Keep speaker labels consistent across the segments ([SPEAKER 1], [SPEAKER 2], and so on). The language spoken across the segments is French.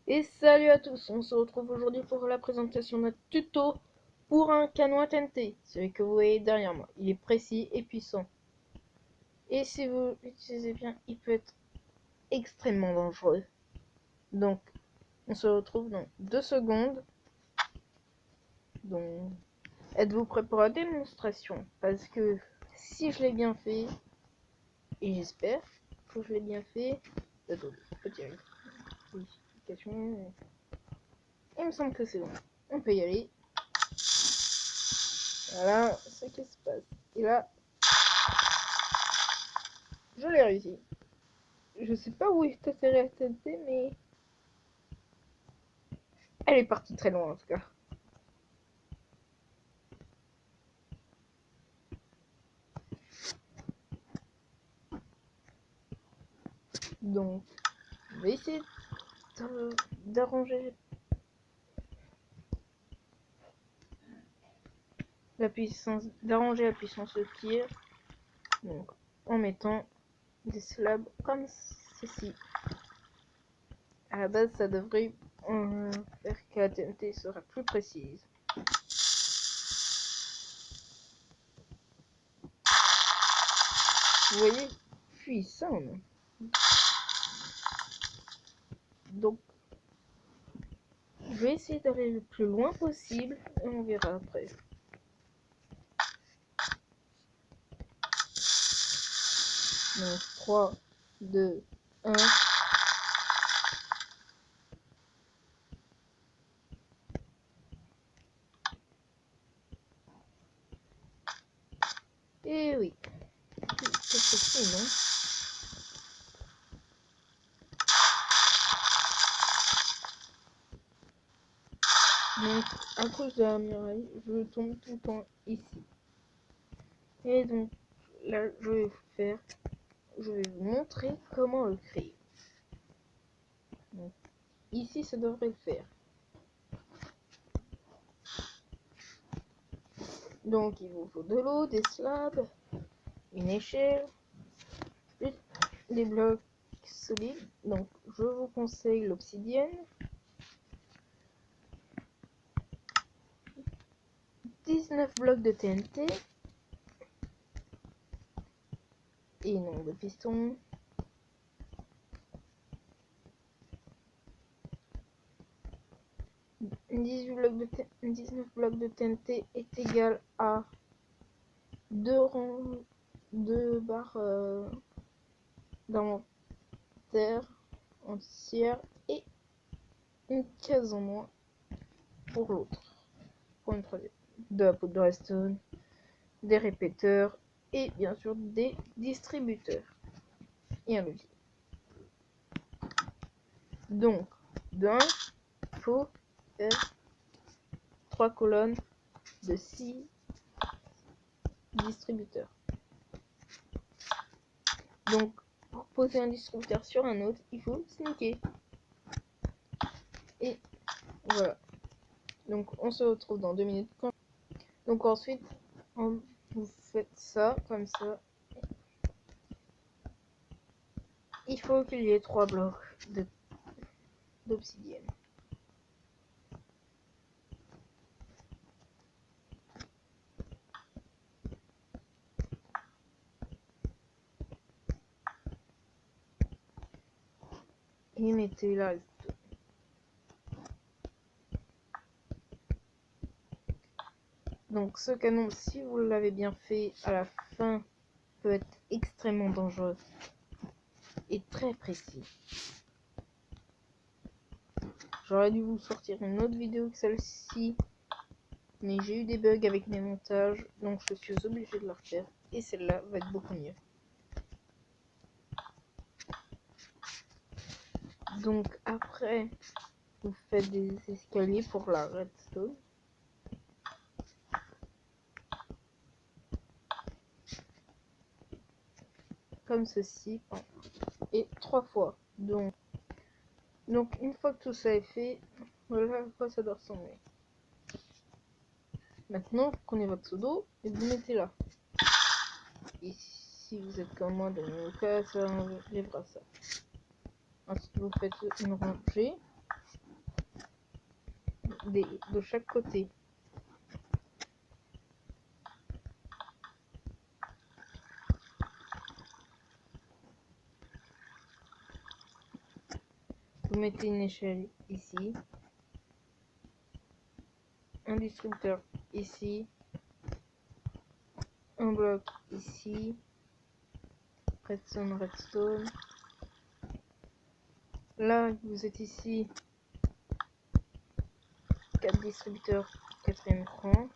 [SPEAKER 1] Et salut à tous, on se retrouve aujourd'hui pour la présentation d'un tuto pour un canon à TNT. Celui que vous voyez derrière moi, il est précis et puissant. Et si vous l'utilisez bien, il peut être extrêmement dangereux. Donc, on se retrouve dans 2 secondes. Donc, êtes-vous prêts pour la démonstration? Parce que si je l'ai bien fait, et j'espère que je l'ai bien fait, petit vérification. Il me semble que c'est bon. On peut y aller. Voilà ce qui se passe. Et là, je l'ai réussi. Je sais pas où est atterri la TNT, mais elle est partie très loin en tout cas. Donc, je vais essayer d'arranger la puissance de tir. Donc, en mettant des slabs comme ceci. À la base, ça devrait faire que la TNT sera plus précise. Vous voyez, puissant. Donc, je vais essayer d'aller le plus loin possible et on verra après. Donc, 3, 2, 1. Et oui. C'est possible, non? Donc, à cause de la muraille, je tombe tout le temps ici. Et donc, là, je vais vous montrer comment le créer. Donc, ici, ça devrait le faire. Donc, il vous faut de l'eau, des slabs, une échelle, des blocs solides. Donc, je vous conseille l'obsidienne. 19 blocs de TNT. Et non de piston. 19 blocs de TNT est égal à 2 barres d'inventaire entière et une case en moins pour l'autre. Pour une troisième. De la poudre de redstone, des répéteurs et bien sûr des distributeurs. Et un levier. Donc, d'un, il faut faire 3 colonnes de 6 distributeurs. Donc, pour poser un distributeur sur un autre, il faut sneaker. Et voilà. Donc, on se retrouve dans 2 minutes. Donc, ensuite, vous faites ça, comme ça. Il faut qu'il y ait 3 blocs d'obsidienne. Et mettez là. Donc ce canon, si vous l'avez bien fait, à la fin peut être extrêmement dangereux et très précis. J'aurais dû vous sortir une autre vidéo que celle-ci, mais j'ai eu des bugs avec mes montages, donc je suis obligée de la refaire. Et celle-là va être beaucoup mieux. Donc après, vous faites des escaliers pour la redstone. Comme ceci. Et 3 fois. Donc une fois que tout ça est fait, voilà à quoi ça doit ressembler. Maintenant, vous prenez votre seau d'eau et vous mettez là. Et si vous êtes comme moi, dans mon cas, ça enlèvera ça. Ensuite, vous faites une rangée. de chaque côté. Vous mettez une échelle ici, un distributeur ici, un bloc ici, redstone, redstone. Là, vous êtes ici, 4 distributeurs, 4e cran.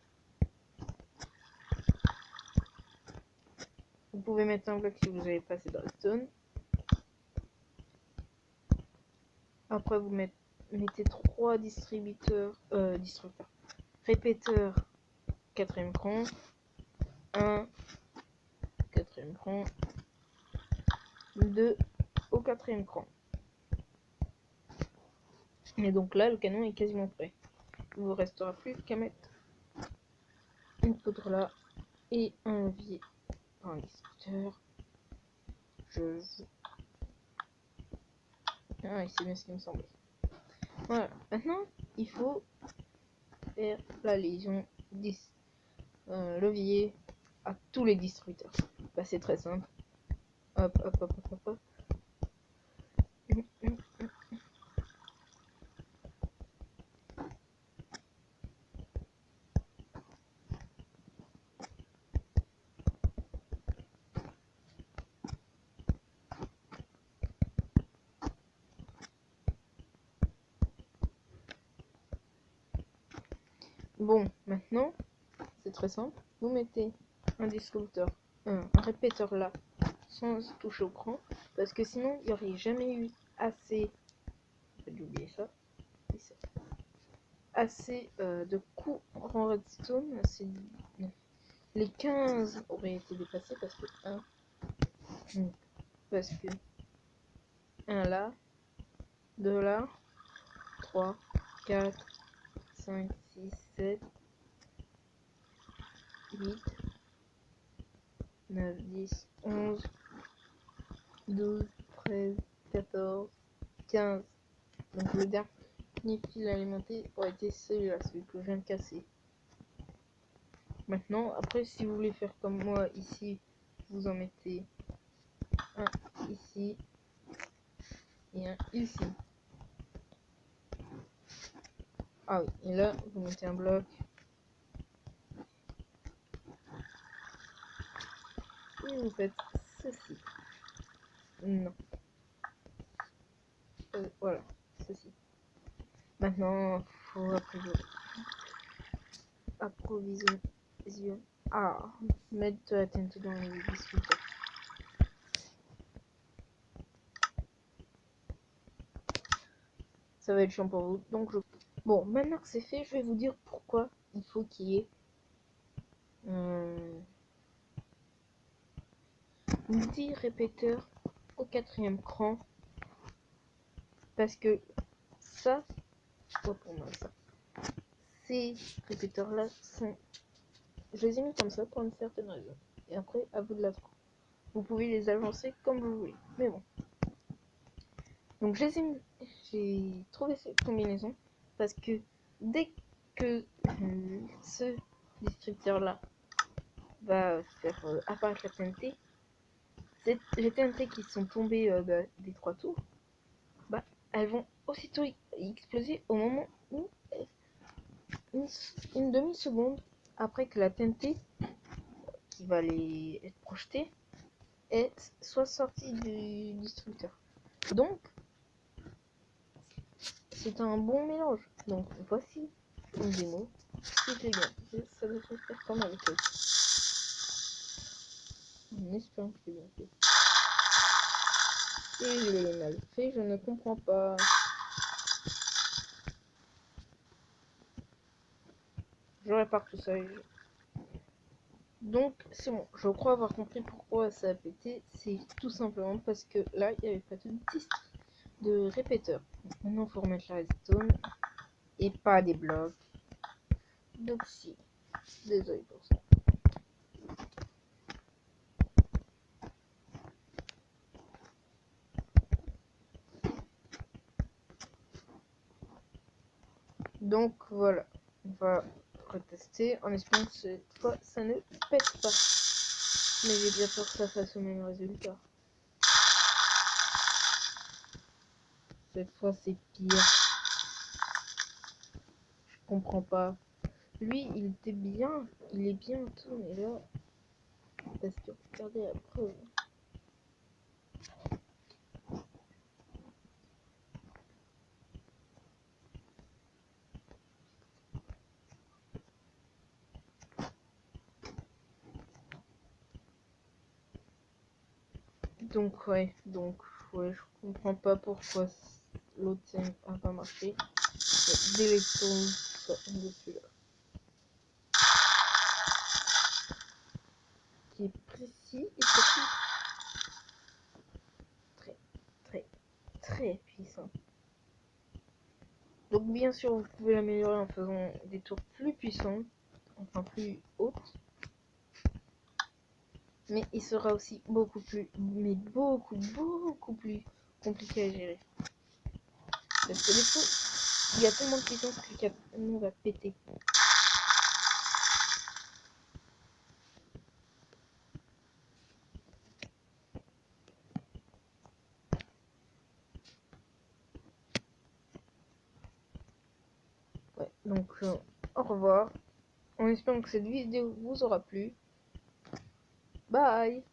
[SPEAKER 1] Vous pouvez mettre un bloc si vous avez pas assez de redstone. Après, vous mettez 3 répéteurs, 4e cran, 1, 4e cran, 2 au 4e cran. Et donc là, le canon est quasiment prêt. Il vous restera plus qu'à mettre une poudre là et un levier, un distributeur. Ah, c'est bien ce qui me semblait. Voilà. Maintenant, il faut faire la liaison levier à tous les distributeurs. Bah, c'est très simple. Hop, hop, hop, hop, hop, hop. Bon, maintenant, c'est très simple. Vous mettez un distributeur, un répéteur là, sans toucher au cran, parce que sinon, il n'y aurait jamais eu assez. J'ai oublié ça. Assez de coups en redstone. Les 15 auraient été dépassés parce que 1 là, 2 là, 3, 4, 5, 6, 7, 8, 9, 10, 11, 12, 13, 14, 15. Donc le dernier fil alimenté aurait été celui-là, celui que je viens de casser. Maintenant, après, si vous voulez faire comme moi ici, vous en mettez un ici et un ici. Ah oui, et là, vous mettez un bloc. Et vous faites ceci. Non. Voilà, ceci. Maintenant, faut approvisionner. Ah, mettre de la TNT dans les distributeurs. Ça va être chiant pour vous, donc Bon, maintenant que c'est fait, je vais vous dire pourquoi il faut qu'il y ait 10 répéteurs au 4e cran. Parce que ça, pour moi ça, ces répéteurs là sont, je les ai mis comme ça pour une certaine raison. Et après, à vous de la trouver. Vous pouvez les agencer comme vous voulez. Mais bon. Donc j'ai trouvé cette combinaison parce que dès que ce distributeur là va faire apparaître la TNT, les TNT qui sont tombées des 3 tours, bah elles vont aussitôt exploser au moment où une demi-seconde après que la TNT qui va les être projetée soit sortie du distributeur. Donc c'est un bon mélange. Donc voici une démo. Si j'ai bien fait, ça devrait faire comme avec l'autre. En espérant que j'ai bien fait. Et je l'ai mal fait, je ne comprends pas. Je répare tout ça. Donc c'est bon, je crois avoir compris pourquoi ça a pété. C'est tout simplement parce que là, il n'y avait pas de répéteur. Maintenant, il faut remettre la redstone et pas des blocs. Donc si, désolé pour ça. Donc voilà, on va retester en espérant que cette fois ça ne pète pas. Mais j'ai bien peur que ça fasse le même résultat. Cette fois c'est pire. Je comprends pas. Lui il était bien, il est bien tout, mais là, parce que regardez la preuve. Donc je comprends pas pourquoi l'autre scène a pas marché. Délectons ça dessus là. Qui est précis et surtout très puissant. Donc bien sûr vous pouvez l'améliorer en faisant des tours plus puissants, enfin plus hautes. Mais il sera aussi beaucoup plus compliqué à gérer. Parce que des fois, il y a tellement de puissance que le canon va péter. Ouais, donc au revoir. En espérant que cette vidéo vous aura plu. Bye!